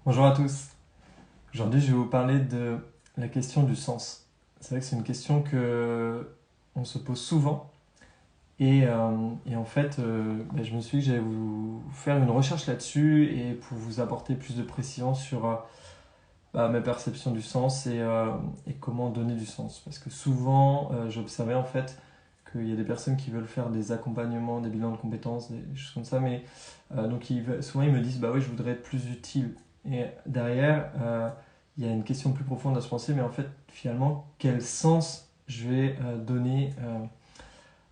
Bonjour à tous. Aujourd'hui, je vais vous parler de la question du sens. C'est vrai que c'est une question que on se pose souvent et en fait, je me suis dit que j'allais vous faire une recherche là-dessus et pour vous apporter plus de précision sur ma perception du sens et comment donner du sens. Parce que souvent, j'observais en fait qu'il y a des personnes qui veulent faire des accompagnements, des bilans de compétences, des choses comme ça, mais souvent ils me disent bah oui, je voudrais être plus utile. Et derrière, il y a une question plus profonde à se penser, mais en fait, finalement, quel sens je vais donner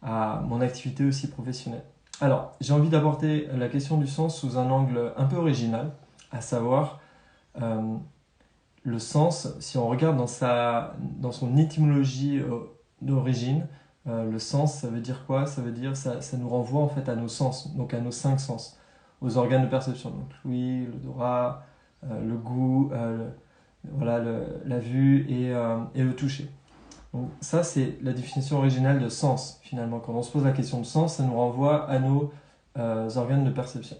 à mon activité aussi professionnelle. Alors, j'ai envie d'aborder la question du sens sous un angle un peu original, à savoir euh, le sens, si on regarde dans son étymologie d'origine, le sens, ça veut dire quoi? Ça veut dire, ça nous renvoie en fait à nos sens, donc à nos cinq sens, aux organes de perception, donc l'ouïe, l'odorat, le goût, voilà, la vue et le toucher. Donc ça, c'est la définition originale de sens, finalement. Quand on se pose la question de sens, ça nous renvoie à nos organes de perception.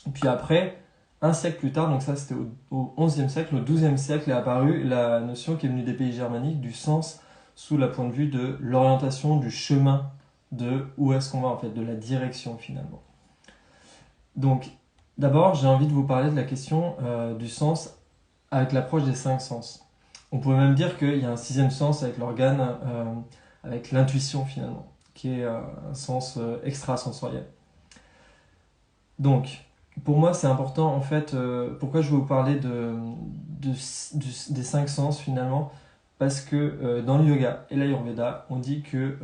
Et puis après, un siècle plus tard, donc ça c'était au XIe siècle, au XIIe siècle est apparue la notion qui est venue des pays germaniques du sens sous le point de vue de l'orientation du chemin de où est-ce qu'on va en fait, de la direction finalement. Donc d'abord j'ai envie de vous parler de la question du sens avec l'approche des cinq sens. On pourrait même dire qu'il y a un sixième sens avec l'organe, avec l'intuition finalement, qui est un sens extrasensoriel. Donc, pour moi, c'est important en fait. Pourquoi je vais vous parler des cinq sens finalement? Parce que dans le yoga et l'ayurveda, on dit que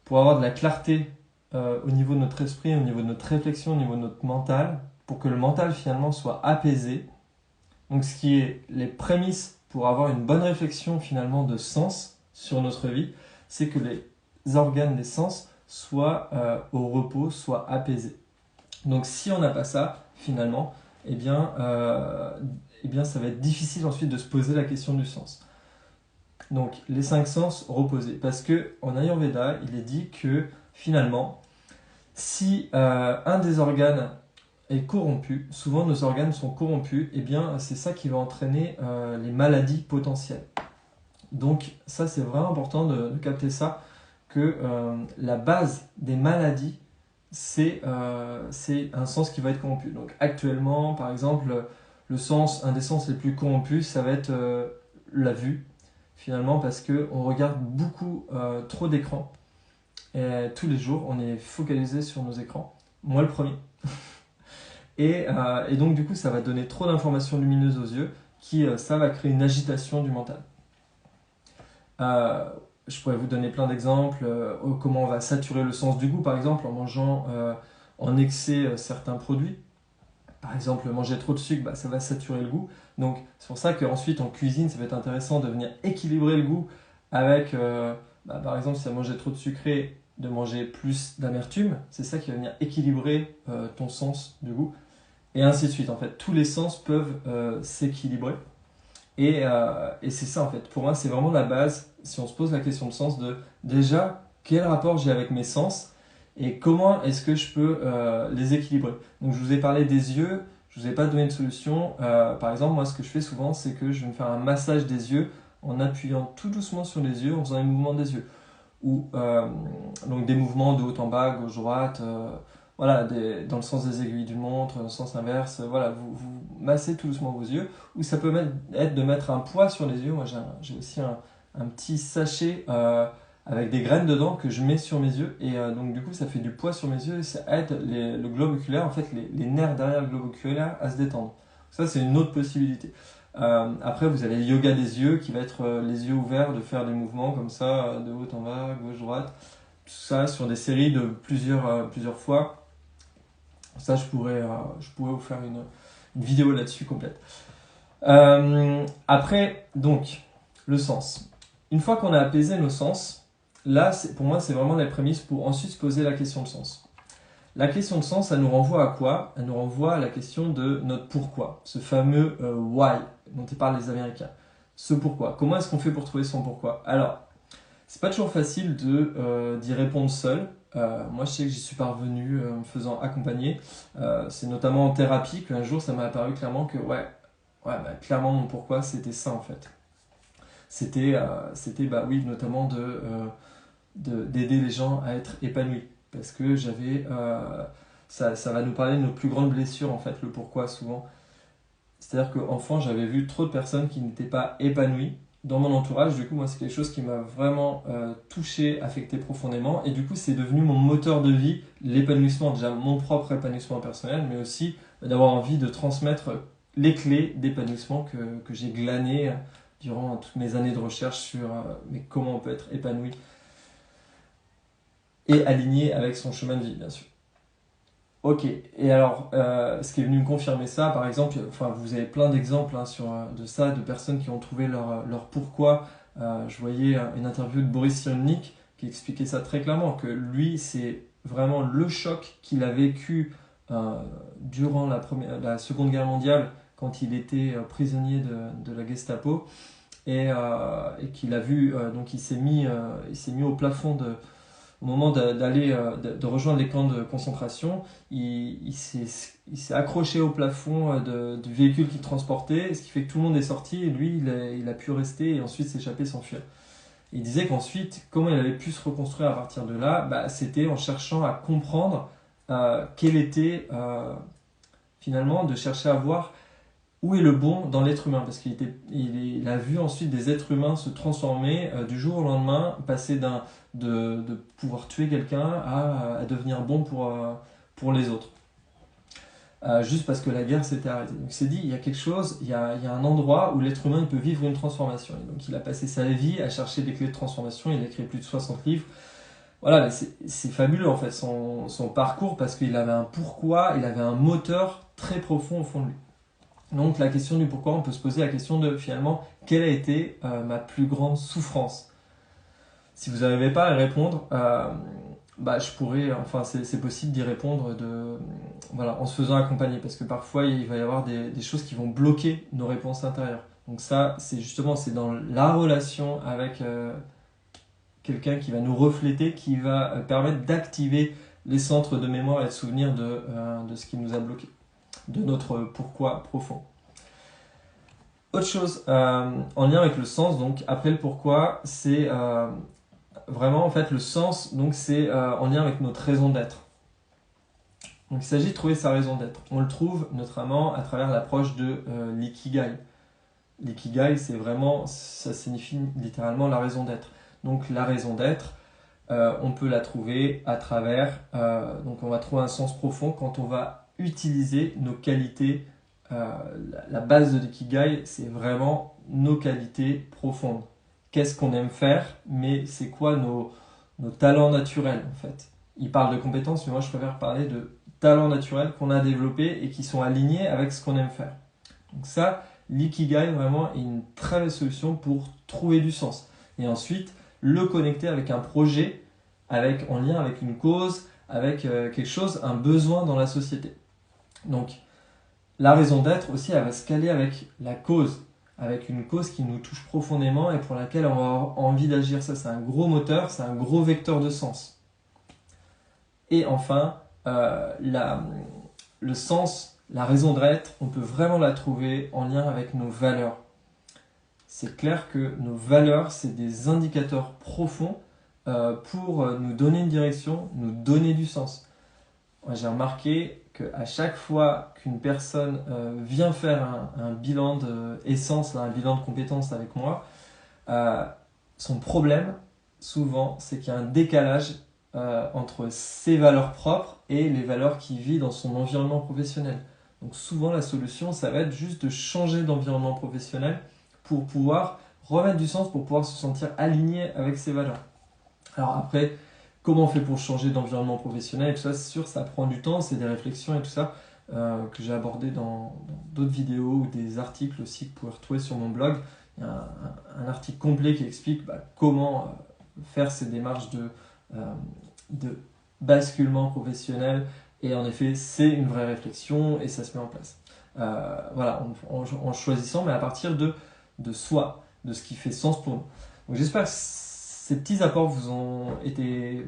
pour avoir de la clarté au niveau de notre esprit, au niveau de notre réflexion, au niveau de notre mental, pour que le mental finalement soit apaisé, donc ce qui est les prémices pour avoir une bonne réflexion finalement de sens sur notre vie, c'est que les organes des sens soient au repos, soient apaisés. Donc si on n'a pas ça, finalement, eh bien ça va être difficile ensuite de se poser la question du sens. Donc les cinq sens reposés. Parce que en Ayurveda, il est dit que finalement, si un des organes est corrompu, souvent nos organes sont corrompus, et bien c'est ça qui va entraîner les maladies potentielles. Donc ça c'est vraiment important de capter ça, que la base des maladies c'est un sens qui va être corrompu. Donc actuellement, par exemple, un des sens les plus corrompus, ça va être la vue, finalement, parce qu'on regarde beaucoup trop d'écrans. Et tous les jours, on est focalisé sur nos écrans. Moi, le premier. Et donc, du coup, ça va donner trop d'informations lumineuses aux yeux, ça va créer une agitation du mental. Euh, je pourrais vous donner plein d'exemples, comment on va saturer le sens du goût, par exemple, en mangeant en excès certains produits. Par exemple, manger trop de sucre, ça va saturer le goût. Donc, c'est pour ça qu'ensuite, en cuisine, ça va être intéressant de venir équilibrer le goût avec, par exemple, si tu as mangé trop de sucré, de manger plus d'amertume. C'est ça qui va venir équilibrer ton sens du goût. Et ainsi de suite. En fait, tous les sens peuvent s'équilibrer. Et c'est ça en fait. Pour moi, c'est vraiment la base. Si on se pose la question de sens, de déjà quel rapport j'ai avec mes sens et comment est-ce que je peux les équilibrer. Donc, je vous ai parlé des yeux. Je vous ai pas donné de solution. Par exemple, moi, ce que je fais souvent, c'est que je vais me faire un massage des yeux en appuyant tout doucement sur les yeux, en faisant les mouvements des yeux. Ou donc des mouvements de haut en bas, gauche droite. Voilà, dans le sens des aiguilles d'une montre, dans le sens inverse, voilà, vous massez tout doucement vos yeux, ou ça peut être de mettre un poids sur les yeux. Moi j'ai aussi un petit sachet avec des graines dedans que je mets sur mes yeux, et donc du coup ça fait du poids sur mes yeux, et ça aide le globe oculaire, en fait les nerfs derrière le globe oculaire à se détendre. Ça c'est une autre possibilité. Après vous avez le yoga des yeux qui va être les yeux ouverts, de faire des mouvements comme ça, de haut en bas, gauche, droite, tout ça sur des séries de plusieurs fois. Ça, je pourrais vous faire une vidéo là-dessus complète. Après, donc, le sens. Une fois qu'on a apaisé nos sens, là, pour moi, c'est vraiment la prémisse pour ensuite se poser la question de sens. La question de sens, ça nous renvoie à quoi? Elle nous renvoie à la question de notre pourquoi, ce fameux why dont parlent les Américains. Ce pourquoi. Comment est-ce qu'on fait pour trouver son pourquoi? Alors, c'est pas toujours facile d'y répondre seul. Moi, je sais que j'y suis parvenu en me faisant accompagner. C'est notamment en thérapie qu'un jour, ça m'a apparu clairement que, ouais, Ouais, bah, clairement, mon pourquoi, c'était ça en fait. C'était bah oui, notamment d'aider les gens à être épanouis. Parce que ça va nous parler de nos plus grandes blessures, en fait, le pourquoi souvent. C'est-à-dire qu'enfant, j'avais vu trop de personnes qui n'étaient pas épanouies dans mon entourage. Du coup, moi, c'est quelque chose qui m'a vraiment touché, affecté profondément. Et du coup, c'est devenu mon moteur de vie, l'épanouissement, déjà mon propre épanouissement personnel, mais aussi d'avoir envie de transmettre les clés d'épanouissement que j'ai glanées durant toutes mes années de recherche sur mais comment on peut être épanoui et aligné avec son chemin de vie, bien sûr. Ok, et alors, ce qui est venu me confirmer ça, par exemple, enfin, vous avez plein d'exemples hein, de ça, de personnes qui ont trouvé leur pourquoi. Je voyais une interview de Boris Cyrulnik qui expliquait ça très clairement, que lui, c'est vraiment le choc qu'il a vécu durant la Seconde Guerre mondiale, quand il était prisonnier de la Gestapo, et qu'il a vu, donc il s'est mis au plafond au moment de rejoindre les camps de concentration, il s'est accroché au plafond du véhicule qu'il transportait, ce qui fait que tout le monde est sorti et lui, il a pu rester et ensuite s'échapper, s'enfuir. Il disait qu'ensuite, comment il avait pu se reconstruire à partir de là, bah, c'était en cherchant à comprendre quel était, finalement, de chercher à voir où est le bon dans l'être humain, parce il a vu ensuite des êtres humains se transformer du jour au lendemain, passer de pouvoir tuer quelqu'un à devenir bon pour les autres. Juste parce que la guerre s'était arrêtée. Donc il s'est dit, il y a quelque chose, il y a un endroit où l'être humain il peut vivre une transformation. Et donc il a passé sa vie à chercher des clés de transformation, il a écrit plus de 60 livres. Voilà, c'est fabuleux en fait son parcours, parce qu'il avait un pourquoi, il avait un moteur très profond au fond de lui. Donc la question du pourquoi, on peut se poser la question de finalement, quelle a été ma plus grande souffrance? Si vous n'arrivez pas à répondre, bah, je pourrais, enfin c'est possible d'y répondre voilà, en se faisant accompagner, parce que parfois il va y avoir des choses qui vont bloquer nos réponses intérieures. Donc ça, c'est dans la relation avec quelqu'un qui va nous refléter, qui va permettre d'activer les centres de mémoire et de souvenir de ce qui nous a bloqué, de notre pourquoi profond. Autre chose, en lien avec le sens, donc après le pourquoi, c'est vraiment en fait le sens, donc c'est en lien avec notre raison d'être. Donc il s'agit de trouver sa raison d'être. On le trouve notamment à travers l'approche de l'ikigai. L'ikigai, ça signifie littéralement la raison d'être. Donc la raison d'être, on peut la trouver à travers, donc on va trouver un sens profond quand on va utiliser nos qualités. La base de l'ikigai, c'est vraiment nos qualités profondes. Qu'est-ce qu'on aime faire, mais c'est quoi nos talents naturels en fait. Il parle de compétences, mais moi je préfère parler de talents naturels qu'on a développés et qui sont alignés avec ce qu'on aime faire. Donc ça, l'ikigai vraiment est une très belle solution pour trouver du sens. Et ensuite, le connecter avec un projet, en lien avec une cause, avec quelque chose, un besoin dans la société. Donc, la raison d'être aussi, elle va se caler avec la cause, avec une cause qui nous touche profondément et pour laquelle on va avoir envie d'agir. Ça, c'est un gros moteur, c'est un gros vecteur de sens. Et enfin, le sens, la raison d'être, on peut vraiment la trouver en lien avec nos valeurs. C'est clair que nos valeurs, c'est des indicateurs profonds pour nous donner une direction, nous donner du sens. Moi, j'ai remarqué qu'à chaque fois qu'une personne vient faire un bilan d'essence, un bilan de compétences avec moi, son problème, souvent, c'est qu'il y a un décalage entre ses valeurs propres et les valeurs qu'il vit dans son environnement professionnel. Donc souvent, la solution, ça va être juste de changer d'environnement professionnel pour pouvoir remettre du sens, pour pouvoir se sentir aligné avec ses valeurs. Alors après, comment on fait pour changer d'environnement professionnel et tout ça, c'est sûr, ça prend du temps, c'est des réflexions et tout ça que j'ai abordé dans d'autres vidéos ou des articles aussi que vous pouvez retrouver sur mon blog. Il y a un article complet qui explique comment faire ces démarches de basculement professionnel, et en effet, c'est une vraie réflexion et ça se met en place. Voilà, en choisissant, mais à partir de soi, de ce qui fait sens pour nous. Donc j'espère que ces petits apports vous ont été,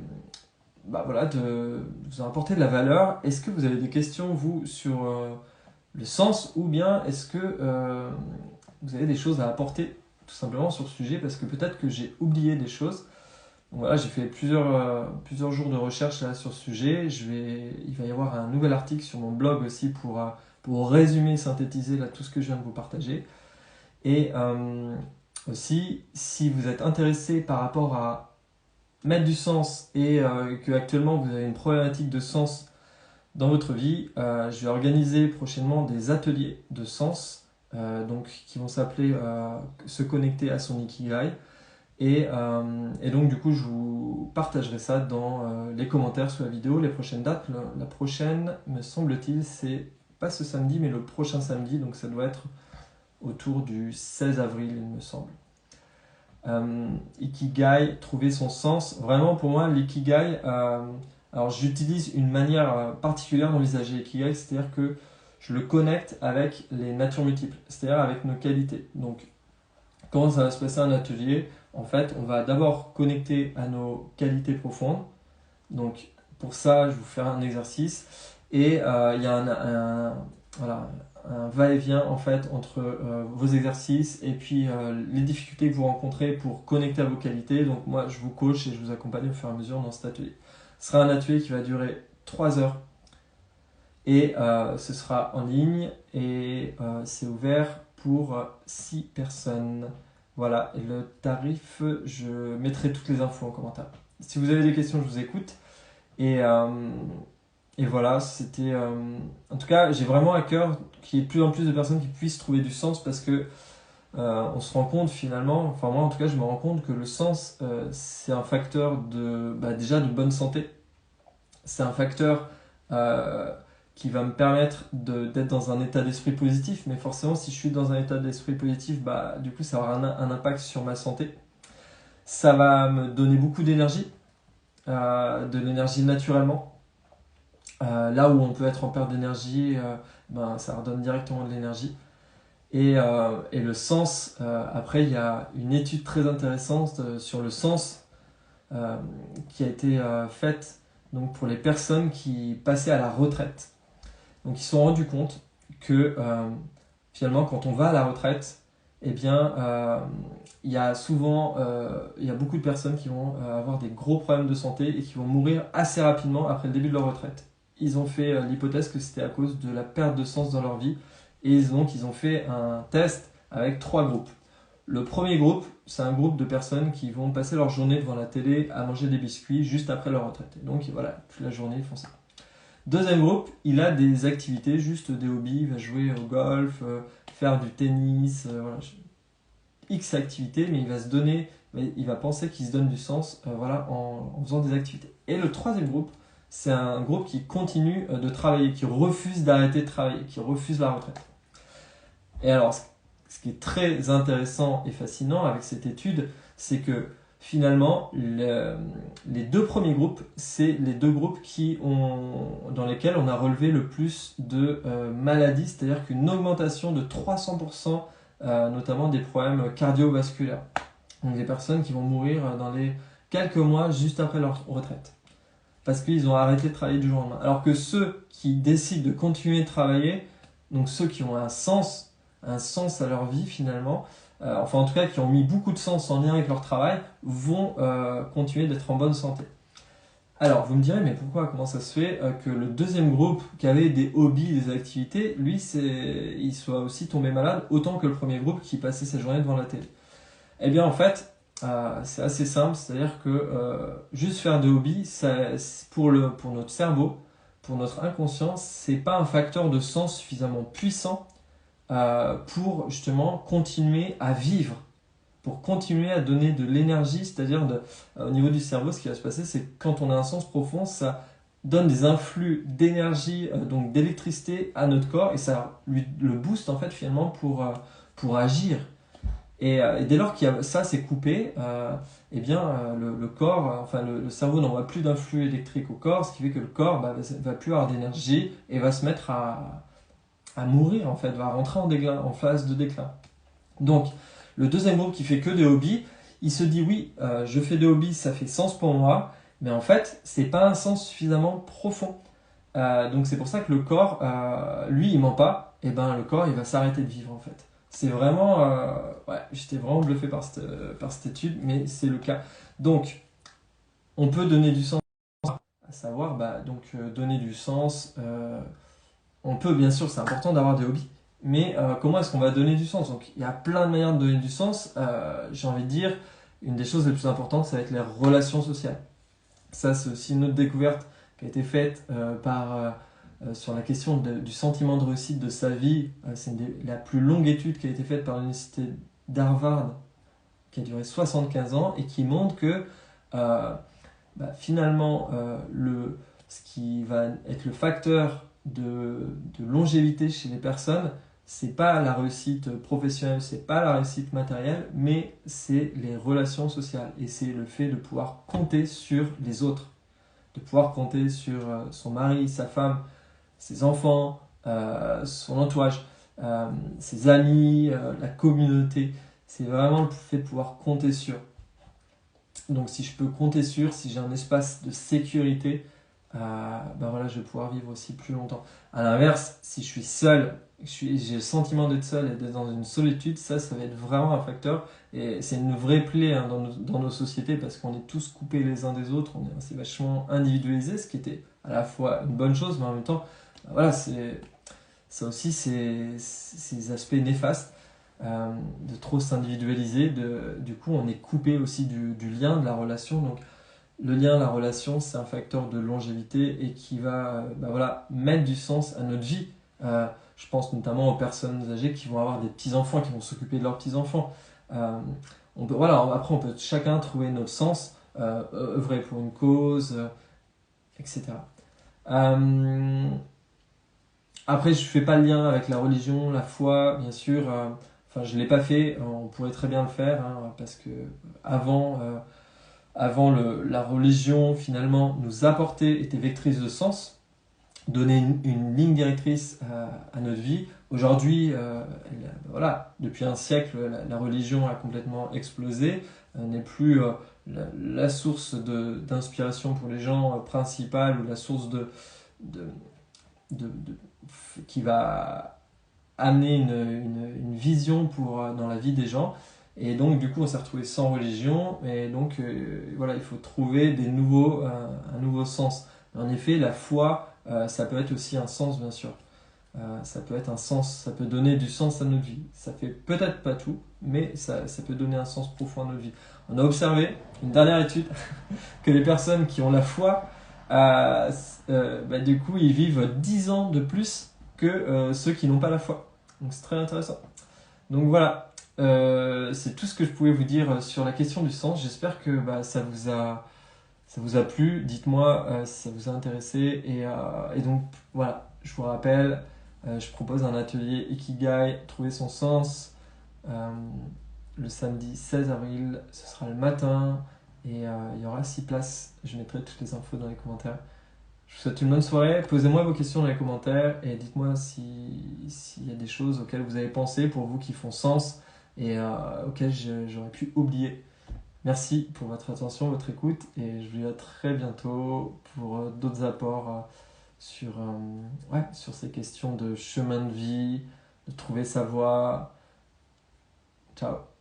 voilà, vous ont apporté de la valeur. Est-ce que vous avez des questions, vous, sur le sens, ou bien est-ce que vous avez des choses à apporter tout simplement sur ce sujet, parce que peut-être que j'ai oublié des choses. Donc voilà, j'ai fait plusieurs jours de recherche là, sur ce sujet. Il va y avoir un nouvel article sur mon blog aussi pour résumer, synthétiser là, tout ce que je viens de vous partager. Et aussi, si vous êtes intéressé par rapport à mettre du sens et que actuellement vous avez une problématique de sens dans votre vie, je vais organiser prochainement des ateliers de sens donc, qui vont s'appeler Se connecter à son Ikigai. Et donc du coup je vous partagerai ça dans les commentaires sous la vidéo. Les prochaines dates, la prochaine me semble-t-il c'est pas ce samedi mais le prochain samedi, donc ça doit être autour du 16 avril il me semble. Ikigai, trouver son sens. Vraiment pour moi l'ikigai, alors j'utilise une manière particulière d'envisager l'ikigai, c'est-à-dire que je le connecte avec les natures multiples, c'est-à-dire avec nos qualités. Donc comment ça va se passer un atelier? En fait, on va d'abord connecter à nos qualités profondes. Donc, pour ça, je vais vous faire un exercice. Et il y a un va-et-vient en fait, entre vos exercices et puis les difficultés que vous rencontrez pour connecter à vos qualités. Donc, moi, je vous coach et je vous accompagne au fur et à mesure dans cet atelier. Ce sera un atelier qui va durer 3 heures. Et ce sera en ligne et c'est ouvert pour 6 personnes. Voilà, et le tarif, je mettrai toutes les infos en commentaire. Si vous avez des questions, je vous écoute. Et voilà, c'était... En tout cas, j'ai vraiment à cœur qu'il y ait de plus en plus de personnes qui puissent trouver du sens parce que on se rend compte finalement, enfin moi en tout cas, je me rends compte que le sens, c'est un facteur déjà de bonne santé. C'est un facteur qui va me permettre d'être dans un état d'esprit positif, mais forcément si je suis dans un état d'esprit positif, du coup ça aura un impact sur ma santé. Ça va me donner beaucoup d'énergie, de l'énergie naturellement. Là où on peut être en perte d'énergie, ça redonne directement de l'énergie. Et le sens, après il y a une étude très intéressante sur le sens qui a été faite donc, pour les personnes qui passaient à la retraite. Donc ils se sont rendus compte que finalement quand on va à la retraite, eh bien il y a beaucoup de personnes qui vont avoir des gros problèmes de santé et qui vont mourir assez rapidement après le début de leur retraite. Ils ont fait l'hypothèse que c'était à cause de la perte de sens dans leur vie et donc ils ont fait un test avec 3 groupes. Le premier groupe, c'est un groupe de personnes qui vont passer leur journée devant la télé à manger des biscuits juste après leur retraite. Et donc voilà, toute la journée ils font ça. Deuxième groupe, il a des activités, juste des hobbies, il va jouer au golf, faire du tennis, X activités, mais il va penser qu'il se donne du sens en faisant des activités. Et le troisième groupe, c'est un groupe qui continue de travailler, qui refuse d'arrêter de travailler, qui refuse la retraite. Et alors, ce qui est très intéressant et fascinant avec cette étude, c'est que finalement, les 2 premiers groupes, c'est les 2 groupes dans lesquels on a relevé le plus de maladies, c'est-à-dire qu'une augmentation de 300%, notamment des problèmes cardiovasculaires. Donc des personnes qui vont mourir dans les quelques mois juste après leur retraite, parce qu'ils ont arrêté de travailler du jour au lendemain. Alors que ceux qui décident de continuer de travailler, donc ceux qui ont un sens à leur vie finalement, enfin en tout cas qui ont mis beaucoup de sens en lien avec leur travail, vont continuer d'être en bonne santé. Alors vous me direz, mais comment ça se fait que le deuxième groupe qui avait des hobbies, des activités, lui il soit aussi tombé malade autant que le premier groupe qui passait sa journée devant la télé? Eh bien en fait, c'est assez simple, c'est-à-dire que juste faire des hobbies, pour notre cerveau, pour notre inconscient, c'est pas un facteur de sens suffisamment puissant pour justement continuer à vivre, pour continuer à donner de l'énergie, c'est-à-dire au niveau du cerveau, ce qui va se passer, c'est que quand on a un sens profond, ça donne des influx d'énergie, donc d'électricité à notre corps, et ça le booste en fait finalement pour agir. Et dès lors que ça c'est coupé, le corps, le cerveau n'envoie plus d'influx électrique au corps, ce qui fait que le corps va plus avoir d'énergie et va se mettre à mourir en fait, va rentrer en phase de déclin. Donc le deuxième groupe qui fait que des hobbies, il se dit oui, je fais des hobbies, ça fait sens pour moi, mais en fait c'est pas un sens suffisamment profond. Donc c'est pour ça que le corps, lui, il ment pas. et ben le corps il va s'arrêter de vivre en fait. C'est vraiment, ouais, j'étais vraiment bluffé par cette étude, mais c'est le cas. Donc, on peut donner du sens, à savoir, donner du sens. On peut, bien sûr, c'est important d'avoir des hobbies, mais comment est-ce qu'on va donner du sens? Donc, il y a plein de manières de donner du sens. J'ai envie de dire, une des choses les plus importantes, ça va être les relations sociales. Ça, c'est aussi une autre découverte qui a été faite sur la question du sentiment de réussite de sa vie. C'est la plus longue étude qui a été faite par l'université d'Harvard, qui a duré 75 ans, et qui montre que euh, finalement, ce qui va être le facteur de longévité chez les personnes, c'est pas la réussite professionnelle, c'est pas la réussite matérielle, mais c'est les relations sociales. Et c'est le fait de pouvoir compter sur les autres, de pouvoir compter sur son mari, sa femme, ses enfants, son entourage, ses amis, la communauté. C'est vraiment le fait de pouvoir compter sur. Donc si je peux compter sur, si j'ai un espace de sécurité, voilà, je vais pouvoir vivre aussi plus longtemps. À l'inverse, si je suis seul, j'ai le sentiment d'être seul et d'être dans une solitude, ça va être vraiment un facteur. Et c'est une vraie plaie hein, dans nos sociétés parce qu'on est tous coupés les uns des autres, c'est vachement individualisé, ce qui était à la fois une bonne chose, mais en même temps, voilà, ça aussi, ces aspects néfastes de trop s'individualiser. Du coup, on est coupé aussi du lien, de la relation. Donc, le lien, la relation, c'est un facteur de longévité et qui va mettre du sens à notre vie. Je pense notamment aux personnes âgées qui vont avoir des petits-enfants, qui vont s'occuper de leurs petits-enfants. Après, on peut chacun trouver notre sens, œuvrer pour une cause, etc. Après, je fais pas le lien avec la religion, la foi, bien sûr. Je l'ai pas fait. On pourrait très bien le faire, hein, parce que avant la religion, finalement, nous apportait, était vectrice de sens, donnait une ligne directrice à notre vie. Aujourd'hui, depuis un siècle, la religion a complètement explosé. N'est plus la source d'inspiration pour les gens principale ou la source de, qui va amener une vision dans la vie des gens. Et donc, du coup, on s'est retrouvé sans religion. Et donc, il faut trouver un nouveau sens. En effet, la foi, ça peut être aussi un sens, bien sûr. Ça peut être un sens, ça peut donner du sens à notre vie. Ça fait peut-être pas tout, mais ça peut donner un sens profond à notre vie. On a observé, une dernière étude, que les personnes qui ont la foi, du coup, ils vivent 10 ans de plus que ceux qui n'ont pas la foi. Donc c'est très intéressant. Donc voilà, c'est tout ce que je pouvais vous dire sur la question du sens. J'espère que ça vous a plu. Dites-moi si ça vous a intéressé. Et donc voilà, je vous rappelle, je propose un atelier Ikigai, trouver son sens, le samedi 16 avril. Ce sera le matin et il y aura 6 places. Je mettrai toutes les infos dans les commentaires. Je vous souhaite une bonne soirée. Posez-moi vos questions dans les commentaires et dites-moi s'il y a des choses auxquelles vous avez pensé pour vous qui font sens et auxquelles j'aurais pu oublier. Merci pour votre attention, votre écoute et je vous dis à très bientôt pour d'autres apports sur ces questions de chemin de vie, de trouver sa voie. Ciao.